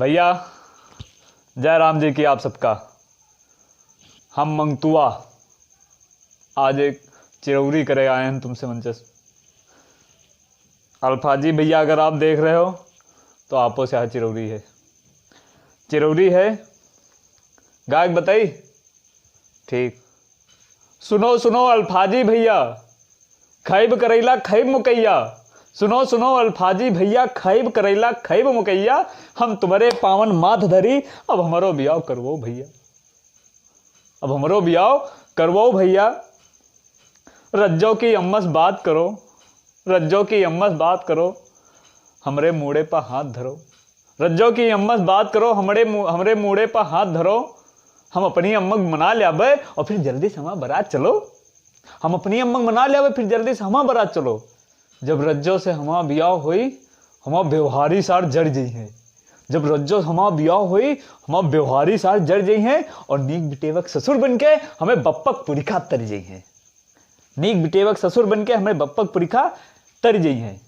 भैया जय राम जी की आप सबका। हम मंगतुआ आज एक चिरौरी करे आए हैं तुमसे मंचस। अल्फाजी भैया अगर आप देख रहे हो तो आपो से चिरौरी है, चिरौरी है। गायक बताई ठीक। सुनो सुनो अल्फाजी भैया, खैब करैला खैब मुकैया। सुनो सुनो अल्फाजी भैया, खैब करैला खैब मुकैया। हम तुम्हारे पावन माथ धरी, अब हमारो बियाह करवो भैया, अब हमारो बियाह करवो भैया। रज्जो की अम्मस बात करो, रज्जो की अम्मस बात करो, हमरे मूड़े पर हाथ धरो। रज्जो की अम्मस बात करो, हमरे मूड़े पर हाथ धरो। हम अपनी अम्मक मना ले आबे और फिर जल्दी से हमारा बारात चलो। हम अपनी अम्मक मना ले आबे फिर जल्दी से हमारा बारात चलो। जब रज्जो से हमारा बियाह हुई, हमारा व्यवहारी सार जड़ जई है। जब रज्जो हमारा बियाह हुई, हमारा व्यवहारी सार जड़ जई है और नीक बिटेवक ससुर बनके हमें बप्पक पुरिखा तर जई है। नीक बिटेवक ससुर बनके हमें बप्पक पुरिखा तर जई है।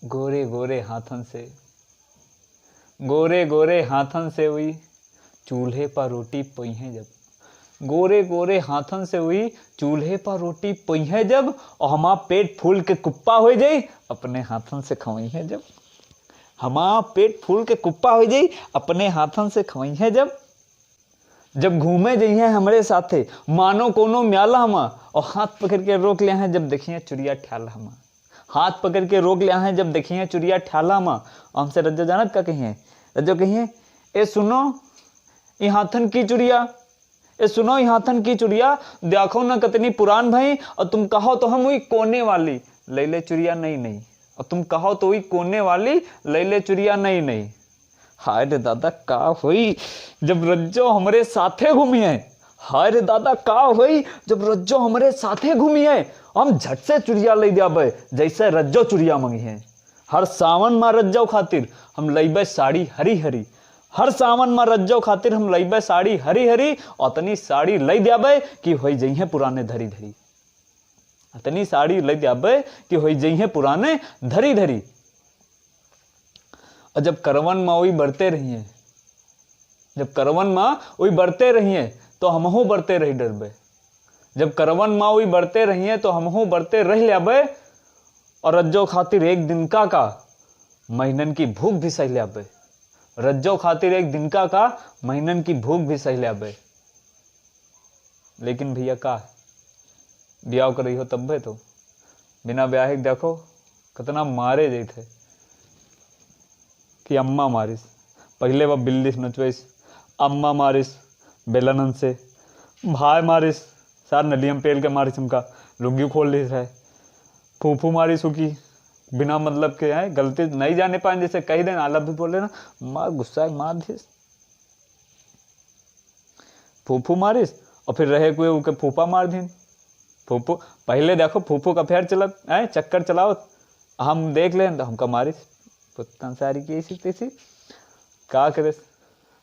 गोरे गोरे हाथन से, गोरे गोरे हाथन से हुई चूल्हे पर रोटी पई है जब। गोरे गोरे हाथन से हुई चूल्हे पर रोटी पई है जब, और हमारा पेट फूल के कुप्पा हो जाई अपने हाथन से खवई है जब। हमारा पेट फूल के कुप्पा हो जाई अपने हाथन से खवई है जब। जब घूमे जई हैं हमारे साथे मानो कोनो म्याला हमा, और हाथ पकड़ के रोक लिया है जब देखिए चुरिया ठ्याला हमा। हाथ पकड़ के रोक लिया है जब देखिए चुरिया ठ्याला हमा। हमसे रज्जो जानत का कहिए, रज्जो कहिए ए सुनो ये हाथन की चुरिया, ए सुनो ये हाथन की चुरिया। देखो ना कितनी पुरान भाई, और तुम कहो तो हम हुई कोने वाली ले ले चुरिया नहीं नहीं। और तुम कहो तो हुई कोने वाली ले ले चुरिया नहीं नहीं। हाय रे दादा का हुई जब रज्जो हमरे साथे घूमी है। हाय रे दादा का हुई जब रज्जो हमरे साथे घूमी है। हम झट से चुरिया ले जाबे जैसे रज्जो चुरिया मंगी है। हर सावन में रज्जो खातिर हम लईबे साड़ी हरी हरी। हर सावन में रज्जो खातिर हम लईबे साड़ी हरी हरी। अतनी साड़ी लई जाबे कि होई जइहे पुराने धरी धरी। अतनी साड़ी लई जाबे कि होई जइहे पुराने धरी धरी। और जब करवन में वही बढ़ते रहिए, जब करवन में वही बढ़ते रहिए तो हमहू बढ़ते रही डरबे। जब करवन में वही बढ़ते रहिए तो हमहू बढ़ते रह लेबे। और रज्जो खातिर एक दिन का महीनन की भूख भी सह लेबे। रज्जो खातिर एक दिन का महीनन की भूख भी सह लेबे। लेकिन भैया का ब्याह कर रही हो तब भी तो बिना ब्याह देखो कितना मारे जाते थे कि अम्मा मारिस। पहले वह बिल्ली नचवेस, अम्मा मारिस बेलनन से, भाई मारिस सार नलियम पेल के मारिस, उनका लुंगी खोल ली है। फूफू मारिस उकी बिना मतलब के है, गलती नहीं जाने पाए जैसे कई दिन आलप भी बोले ना, मार गुस्सा मार दिस। फूफू मारिस और फिर रहे कोई उके फूफा मार दिन। फूफू पहले देखो फूफू का फेर चलत है, चक्कर चलाओ हम देख लें तो हमका मारिस पुत्तन सारी की ऐसी तैसी का करे।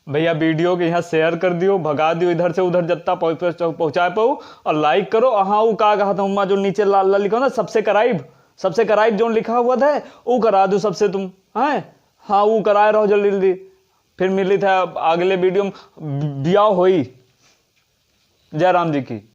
भैया वीडियो के यहाँ शेयर कर दियो, भगा दियो इधर से उधर जत्ता पहुँचा पाओ। और लाइक करो। हाँ वो का कहा था जो नीचे लाल लाल लिखा ना सबसे कराइब जो लिखा हुआ था वो करा दो सबसे तुम है। हाँ वो कराए रहो जल्दी जल्दी। फिर मिली था अगले वीडियो में ब्याह होई। जय राम जी की।